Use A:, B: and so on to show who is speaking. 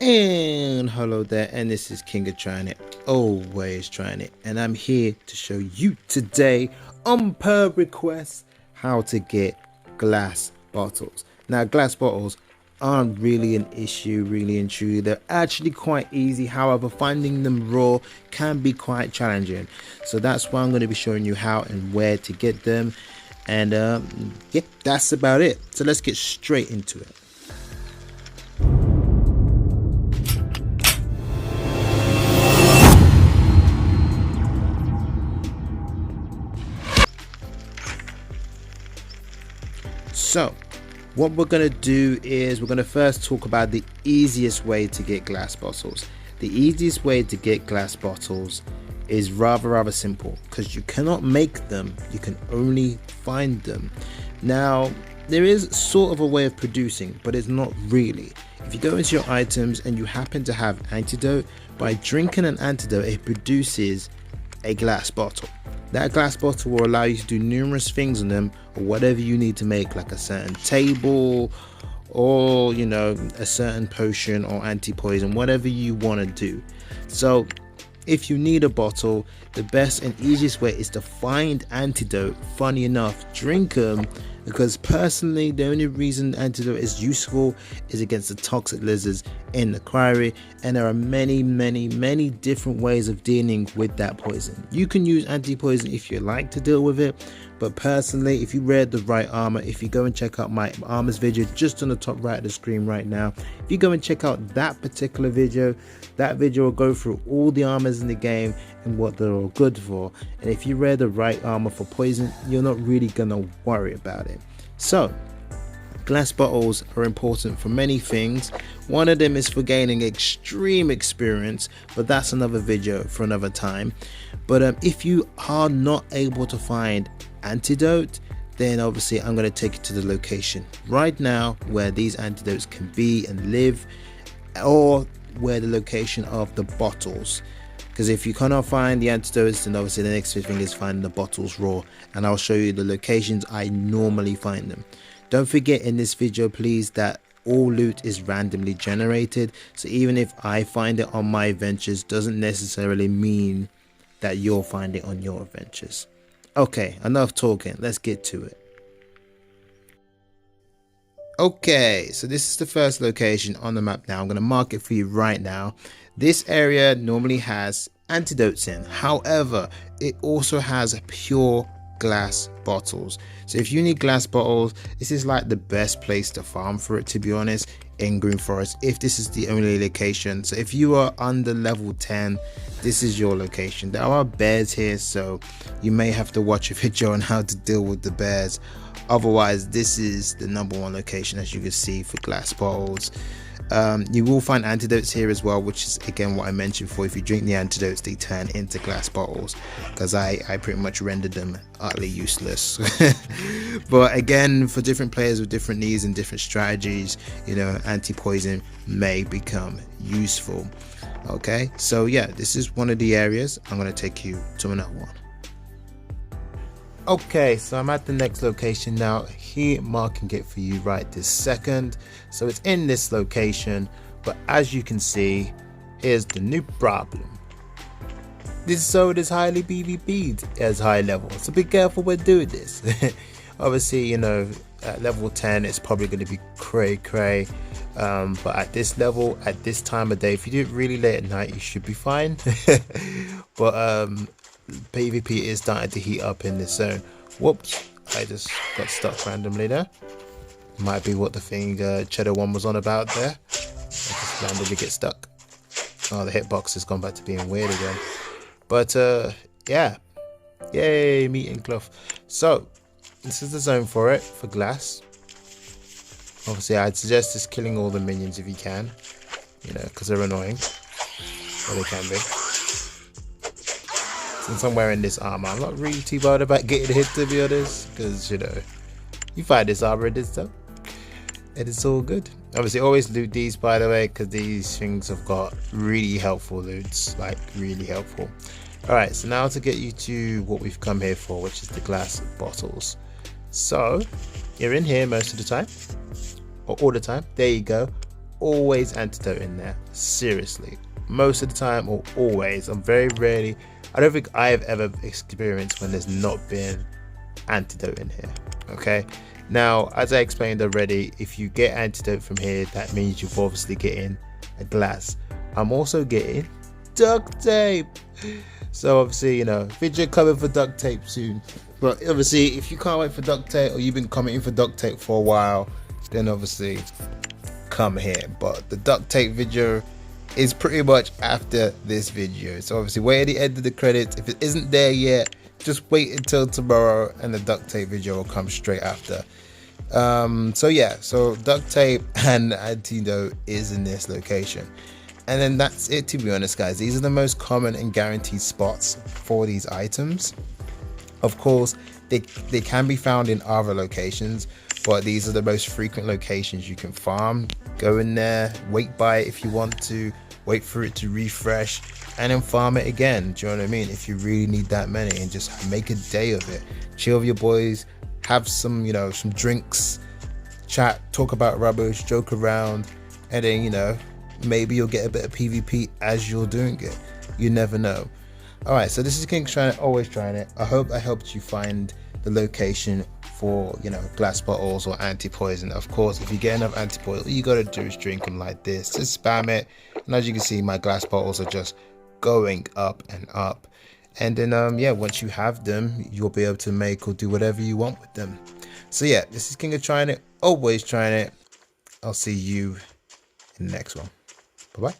A: And hello there, and this is Kingoftryinit, always trying it, and I'm here to show you today, on per request, how to get glass bottles. Now, glass bottles aren't really an issue, really and truly. They're actually quite easy. However, finding them raw can be quite challenging. So that's why I'm going to be showing you how and where to get them. And yeah, that's about it. So let's get straight into it. So what we're going to do is we're going to first talk about the easiest way to get glass bottles. The easiest way to get glass bottles is rather simple, because you cannot make them, you can only find them. Now, there is sort of a way of producing, but it's not really. If you go into your items and you happen to have antidote, by drinking an antidote it produces a glass bottle. That glass bottle will allow you to do numerous things on them, or whatever you need to make, like a certain table, or a certain potion or anti-poison, whatever you want to do. So if you need a bottle, the best and easiest way is to find antidote. Funny enough, drink them, because personally the only reason antidote is useful is against the toxic lizards in the quarry, and there are many different ways of dealing with that poison. You can use anti-poison if you like to deal with it, but personally, if you wear the right armor, if you go and check out my armors video just on the top right of the screen right now, if you go and check out that particular video, that video will go through all the armors in the game and what they're all good for. And if you wear the right armor for poison, you're not really gonna worry about it. So glass bottles are important for many things. One of them is for gaining extreme experience, but that's another video for another time. But if you are not able to find antidote, then obviously I'm going to take you to the location right now where these antidotes can be and live, or where the location of the bottles. Because if you cannot find the antidotes, then obviously the next thing is finding the bottles raw, and I'll show you the locations I normally find them. Don't forget in this video, please, that all loot is randomly generated, so even if I find it on my adventures doesn't necessarily mean that you'll find it on your adventures. Okay, enough talking, let's get to it. Okay, so this is the first location on the map now. I'm going to mark it for you right now. This area normally has antidotes in, however it also has pure glass bottles. So if you need glass bottles, this is like the best place to farm for it, to be honest, in Green Forest, if this is the only location. So if you are under level 10, this is your location. There are bears here, so you may have to watch a video on how to deal with the bears. Otherwise, this is the #1 location, as you can see, for glass bottles. You will find antidotes here as well, which is again what I mentioned before. If you drink the antidotes, they turn into glass bottles, because I pretty much rendered them utterly useless. But again, for different players with different needs and different strategies, anti-poison may become useful. Okay, so yeah, this is one of the areas. I'm going to take you to another one. Okay, so I'm at the next location now, here marking it for you right this second. So it's in this location, but as you can see, here's the new problem. This sword is highly PvP'd as high level, so be careful when doing this. Obviously, at level 10 it's probably going to be cray, but at this level, at this time of day, if you do it really late at night, you should be fine. But PvP is starting to heat up in this zone. Whoops, I just got stuck randomly there. Might be what the thing Cheddar One was on about there. I just randomly get stuck. Oh, the hitbox has gone back to being weird again. But yeah, yay, mutant cloth. So this is the zone for it, for glass. Obviously I'd suggest just killing all the minions if you can, because they're annoying, or they can be. Since I'm wearing this armor, I'm not really too bothered about getting hit, to be honest, because you find this armor in this stuff and it's all good. Obviously always loot these, by the way, because these things have got really helpful loots, like really helpful. Alright, so now to get you to what we've come here for, which is the glass bottles. So you're in here most of the time, or all the time. There you go. always antidote in there. Seriously, most of the time, or always. I'm very rarely, I don't think I've ever experienced when there's not been antidote in here. Okay, now as I explained already, if you get antidote from here, that means you're obviously getting a glass. I'm also getting duct tape. So obviously, you know, video coming for duct tape soon. But obviously, if you can't wait for duct tape, or you've been commenting for duct tape for a while, then obviously come here. But the duct tape video is pretty much after this video. So obviously wait at the end of the credits. If it isn't there yet, just wait until tomorrow and the duct tape video will come straight after. So yeah, so duct tape and antidote is in this location. And then that's it, to be honest, guys. These are the most common and guaranteed spots for these items. Of course, they can be found in other locations, but these are the most frequent locations you can farm. Go in there, wait by it if you want to, wait for it to refresh, and then farm it again. Do you know what I mean? If you really need that many, and just make a day of it. Chill with your boys, have some, you know, some drinks, chat, talk about rubbish, joke around, and then, you know, maybe you'll get a bit of PvP as you're doing it. You never know. Alright, so this is Kingoftryinit, always trying it. I hope I helped you find the location for, you know, glass bottles or anti-poison. Of course, if you get enough anti-poison, all you gotta do is drink them like this. Just spam it. And as you can see, my glass bottles are just going up and up. And then, yeah, once you have them, you'll be able to make or do whatever you want with them. So yeah, this is Kingoftryinit, always trying it. I'll see you in the next one. Bye-bye.